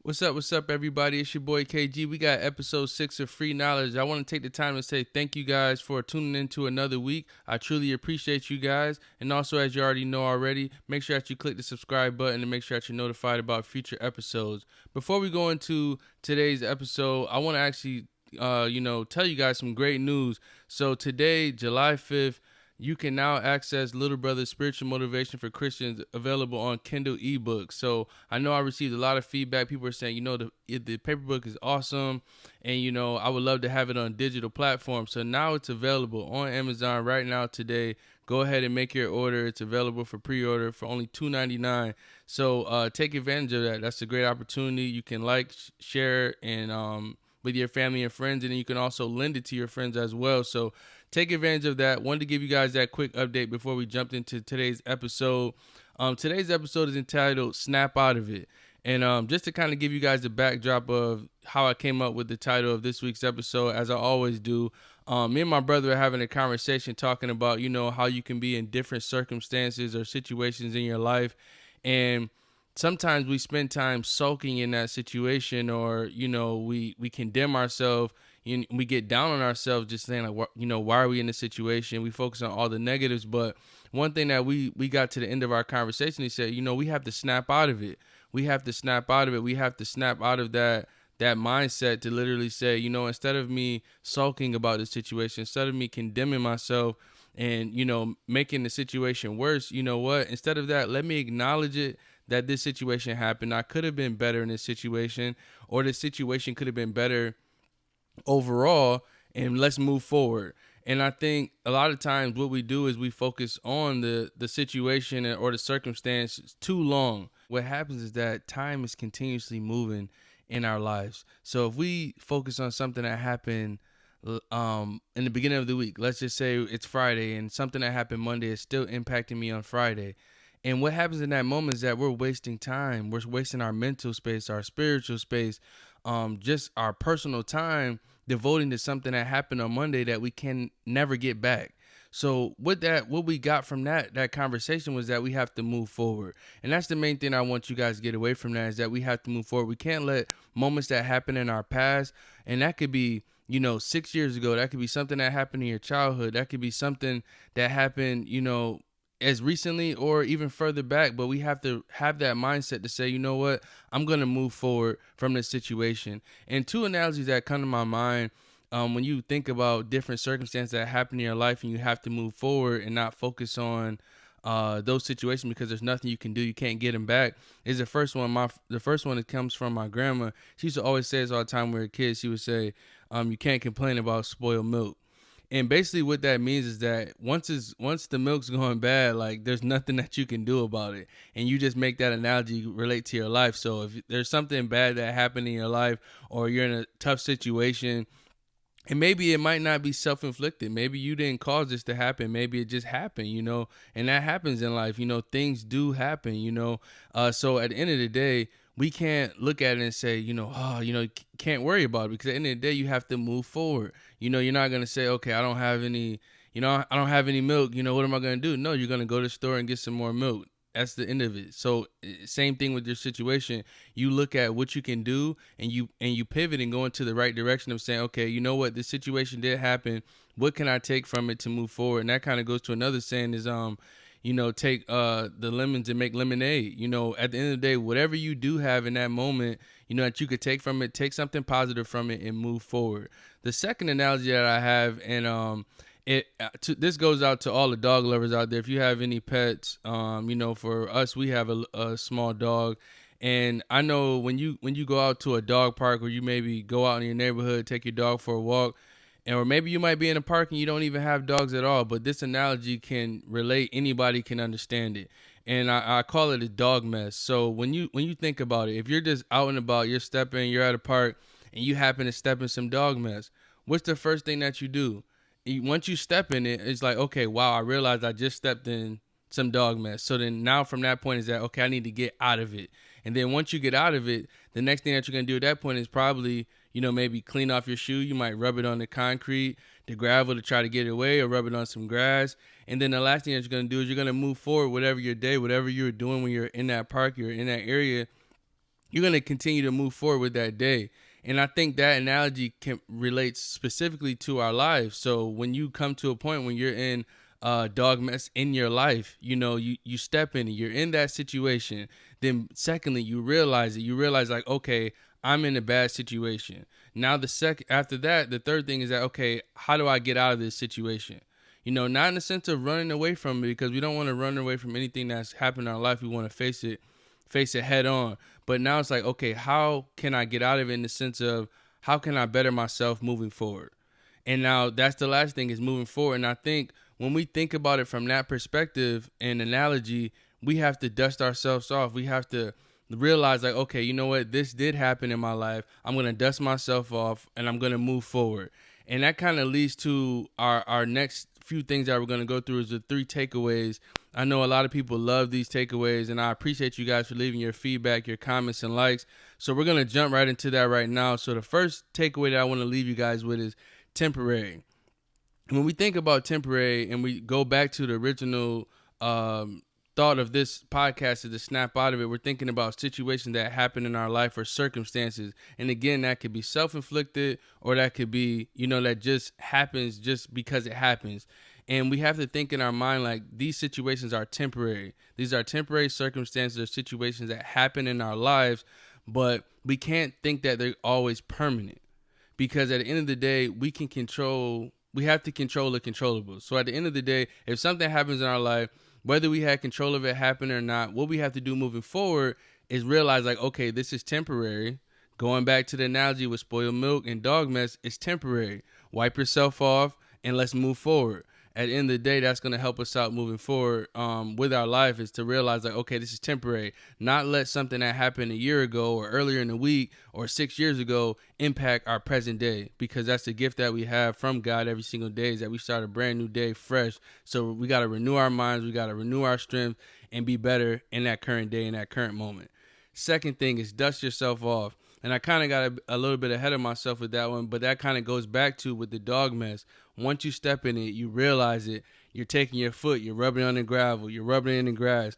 What's up, everybody? It's your boy KG. We got episode 6 of Free Knowledge. I want to take the time to say thank you guys for tuning in to another week. I truly appreciate you guys. And also, as you already know already, make sure that you click the subscribe button and make sure that you're notified about future episodes. Before we go into today's episode, I want to actually, tell you guys some great news. So today, July 5th, you can now access Little Brother's Spiritual Motivation for Christians available on Kindle ebook. So I know I received a lot of feedback. People are saying, the paper book is awesome, and I would love to have it on digital platforms. So now it's available on Amazon right now today. Go ahead and make your order. It's available for pre-order for only $2.99. So take advantage of that. That's a great opportunity. You can share, and with your family and friends, and then you can also lend it to your friends as well. So take advantage of that. Wanted to give you guys that quick update before we jumped into today's episode. Today's episode is entitled Snap Out of It. And just to kind of give you guys the backdrop of how I came up with the title of this week's episode, as I always do, me and my brother are having a conversation talking about, how you can be in different circumstances or situations in your life. And sometimes we spend time sulking in that situation, or we condemn ourselves. We get down on ourselves, just saying like, why are we in this situation? We focus on all the negatives. But one thing that we got to the end of our conversation, he said, we have to snap out of it. We have to snap out of it. We have to snap out of that mindset to literally say, instead of me sulking about the situation, instead of me condemning myself and making the situation worse, you know what, instead of that, let me acknowledge it, that this situation happened. I could have been better in this situation, or this situation could have been better overall, and let's move forward. And I think a lot of times what we do is we focus on the situation or the circumstance too long. What happens is that time is continuously moving in our lives. So if we focus on something that happened in the beginning of the week, let's just say it's Friday, and something that happened Monday is still impacting me on Friday. And what happens in that moment is that we're wasting time. We're wasting our mental space, our spiritual space, just our personal time, devoting to something that happened on Monday that we can never get back. So with that, what we got from that conversation was that we have to move forward. And that's the main thing I want you guys to get away from that, is that we have to move forward. We can't let moments that happen in our past, and that could be 6 years ago, that could be something that happened in your childhood, that could be something that happened as recently or even further back. But we have to have that mindset to say, you know what, I'm going to move forward from this situation. And two analogies that come to my mind when you think about different circumstances that happen in your life and you have to move forward and not focus on those situations because there's nothing you can do, you can't get them back, is the first one. The first one that comes from my grandma. She used to always say this all the time when we were kids. She would say, you can't complain about spoiled milk. And basically what that means is that once the milk's going bad, like, there's nothing that you can do about it. And you just make that analogy relate to your life. So if there's something bad that happened in your life, or you're in a tough situation, and maybe it might not be self-inflicted. Maybe you didn't cause this to happen. Maybe it just happened, and that happens in life. Things do happen, so at the end of the day, we can't look at it and say, can't worry about it, because at the end of the day, you have to move forward. You're not going to say, okay, I don't have any milk. What am I going to do? No, you're going to go to the store and get some more milk. That's the end of it. So same thing with your situation. You look at what you can do, and you pivot and go into the right direction of saying, okay, you know what, this situation did happen. What can I take from it to move forward? And that kind of goes to another saying is, take the lemons and make lemonade. At the end of the day, whatever you do have in that moment, that you could take from it, take something positive from it and move forward. The second analogy that I have, and this goes out to all the dog lovers out there. If you have any pets, for us, we have a small dog, and I know when you go out to a dog park, or you maybe go out in your neighborhood, take your dog for a walk, or maybe you might be in a park and you don't even have dogs at all. But this analogy can relate; anybody can understand it, and I call it a dog mess. So when you think about it, if you're just out and about, you're at a park, and you happen to step in some dog mess, what's the first thing that you do? Once you step in it, it's like, okay, wow, I realized I just stepped in some dog mess. So then now from that point is that, okay, I need to get out of it. And then once you get out of it, the next thing that you're going to do at that point is probably, maybe clean off your shoe. You might rub it on the concrete, the gravel, to try to get it away, or rub it on some grass. And then the last thing that you're going to do is you're going to move forward, whatever your day, whatever you were doing when you're in that park, you're in that area. you're going to continue to move forward with that day. And I think that analogy can relate specifically to our lives. So when you come to a point when you're in dog mess in your life, you step in it, you're in that situation. Then secondly, you realize it. You realize like, okay, I'm in a bad situation. Now after that, the third thing is that, okay, how do I get out of this situation? Not in the sense of running away from it, because we don't want to run away from anything that's happened in our life. We want to face it head on. But now it's like, okay, how can I get out of it, in the sense of how can I better myself moving forward? And now that's the last thing, is moving forward. And I think when we think about it from that perspective and analogy, we have to dust ourselves off. We have to realize like, okay, you know what? This did happen in my life. I'm going to dust myself off and I'm going to move forward. And that kind of leads to our next few things that we're going to go through, is the 3 takeaways. I know a lot of people love these takeaways, and I appreciate you guys for leaving your feedback, your comments, and likes. So we're going to jump right into that right now. So the first takeaway that I want to leave you guys with is temporary. And when we think about temporary and we go back to the original thought of this podcast, is to snap out of it, we're thinking about situations that happen in our life or circumstances. And again, that could be self-inflicted, or that could be, that just happens just because it happens. And we have to think in our mind like, these situations are temporary. These are temporary circumstances or situations that happen in our lives, but we can't think that they're always permanent, because at the end of the day, we have to control the controllables. So at the end of the day, if something happens in our life, whether we had control of it happen or not, what we have to do moving forward is realize like, okay, this is temporary. Going back to the analogy with spoiled milk and dog mess, it's temporary. Wipe yourself off and let's move forward. At the end of the day, that's going to help us out moving forward with our life, is to realize like, okay, this is temporary. Not let something that happened a year ago or earlier in the week or 6 years ago impact our present day, because that's the gift that we have from God every single day, is that we start a brand new day fresh. So we got to renew our minds. We got to renew our strength and be better in that current day, in that current moment. Second thing is dust yourself off. And I kind of got a little bit ahead of myself with that one, but that kind of goes back to with the dog mess. Once you step in it, you realize it. You're taking your foot, you're rubbing it on the gravel, you're rubbing it in the grass,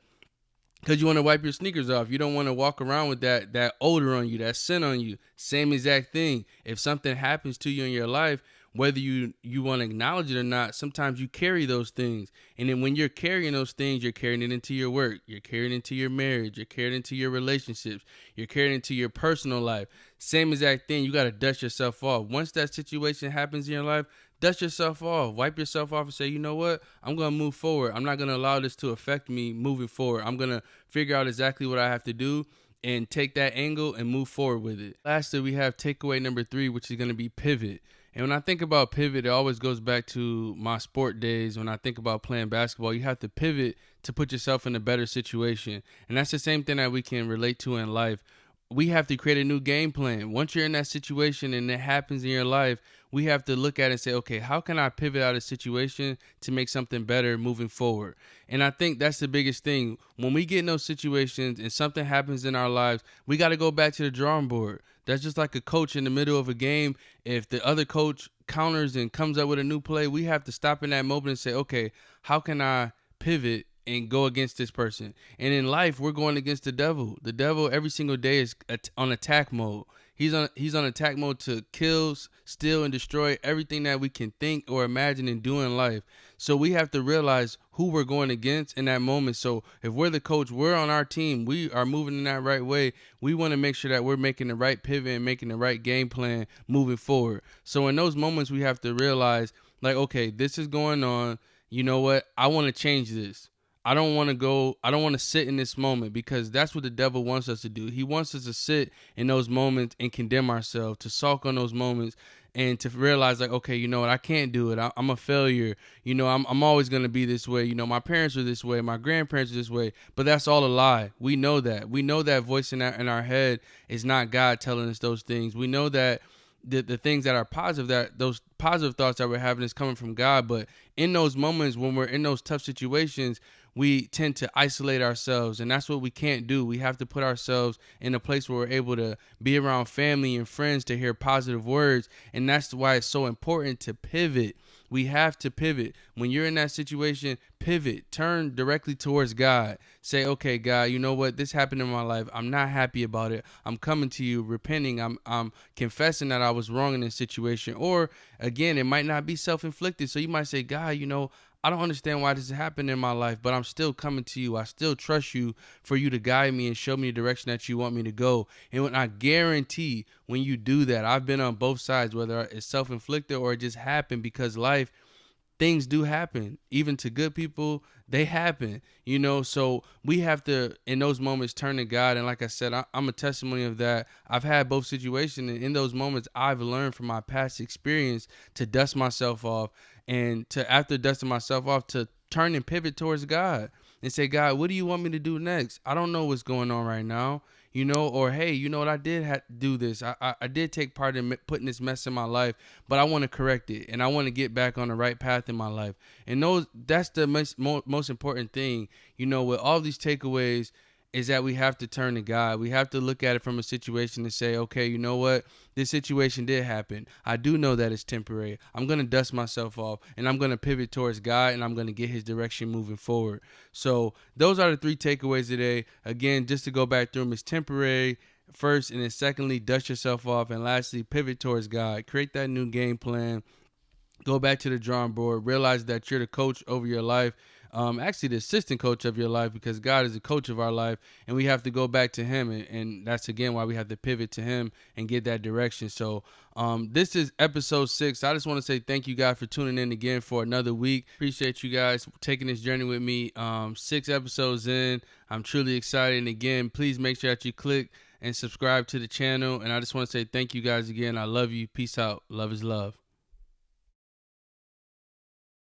because you want to wipe your sneakers off. You don't want to walk around with that odor on you, that scent on you. Same exact thing. If something happens to you in your life, whether you want to acknowledge it or not, sometimes you carry those things. And then when you're carrying those things, you're carrying it into your work. You're carrying it into your marriage. You're carrying it into your relationships. You're carrying it into your personal life. Same exact thing. You got to dust yourself off. Once that situation happens in your life, dust yourself off. Wipe yourself off and say, you know what? I'm going to move forward. I'm not going to allow this to affect me moving forward. I'm going to figure out exactly what I have to do and take that angle and move forward with it. Lastly, we have takeaway number 3, which is going to be pivot. And when I think about pivot, it always goes back to my sport days. When I think about playing basketball, you have to pivot to put yourself in a better situation. And that's the same thing that we can relate to in life. We have to create a new game plan. Once you're in that situation and it happens in your life, we have to look at it and say, okay, how can I pivot out of the situation to make something better moving forward? And I think that's the biggest thing. When we get in those situations and something happens in our lives, we got to go back to the drawing board. That's just like a coach in the middle of a game. If the other coach counters and comes up with a new play, we have to stop in that moment and say, okay, how can I pivot and go against this person? And in life, we're going against the devil. The devil every single day is on attack mode. He's on attack mode to kill, steal, and destroy everything that we can think or imagine and do in life. So we have to realize who we're going against in that moment. So if we're the coach, we're on our team, we are moving in that right way. We want to make sure that we're making the right pivot and making the right game plan moving forward. So in those moments, we have to realize, like, okay, this is going on. You know what? I want to change this. I don't want to sit in this moment, because that's what the devil wants us to do. He wants us to sit in those moments and condemn ourselves, to sulk on those moments, and to realize like, okay, you know what, I can't do it. I'm a failure. I'm always going to be this way. My parents were this way. My grandparents were this way. But that's all a lie. We know that. We know that voice in our head is not God telling us those things. We know that the things that are positive, that those positive thoughts that we're having is coming from God. But in those moments when we're in those tough situations, we tend to isolate ourselves, and that's what we can't do. We have to put ourselves in a place where we're able to be around family and friends to hear positive words, and that's why it's so important to pivot. We have to pivot. When you're in that situation, pivot, turn directly towards God. Say, okay, God, you know what? This happened in my life. I'm not happy about it. I'm coming to you, repenting. I'm confessing that I was wrong in this situation. Or again, it might not be self-inflicted. So you might say, God, I don't understand why this happened in my life, but I'm still coming to you. I still trust you for you to guide me and show me the direction that you want me to go. And when I guarantee when you do that, I've been on both sides, whether it's self-inflicted or it just happened because life, things do happen, even to good people. They happen, so we have to, in those moments, turn to God. And like I said, I'm a testimony of that. I've had both situations, and in those moments I've learned from my past experience to dust myself off, and to, after dusting myself off, to turn and pivot towards God and say, God, what do you want me to do next? I don't know what's going on right now. Or hey, you know what? I did have to do this. I did take part in putting this mess in my life, but I want to correct it, and I want to get back on the right path in my life. And that's the most important thing, with all these takeaways, is that we have to turn to God. We have to look at it from a situation and say, okay, you know what? This situation did happen. I do know that it's temporary. I'm going to dust myself off, and I'm going to pivot towards God, and I'm going to get his direction moving forward. So those are the 3 takeaways today. Again, just to go back through them, it's temporary first, and then secondly, dust yourself off, and lastly, pivot towards God. Create that new game plan. Go back to the drawing board. Realize that you're the coach over your life. Actually, the assistant coach of your life, because God is the coach of our life, and we have to go back to him. And that's, again, why we have to pivot to him and get that direction. So this is episode 6. I just want to say thank you guys for tuning in again for another week. Appreciate you guys taking this journey with me. 6 episodes in. I'm truly excited. And again, please make sure that you click and subscribe to the channel. And I just want to say thank you guys again. I love you. Peace out. Love is love.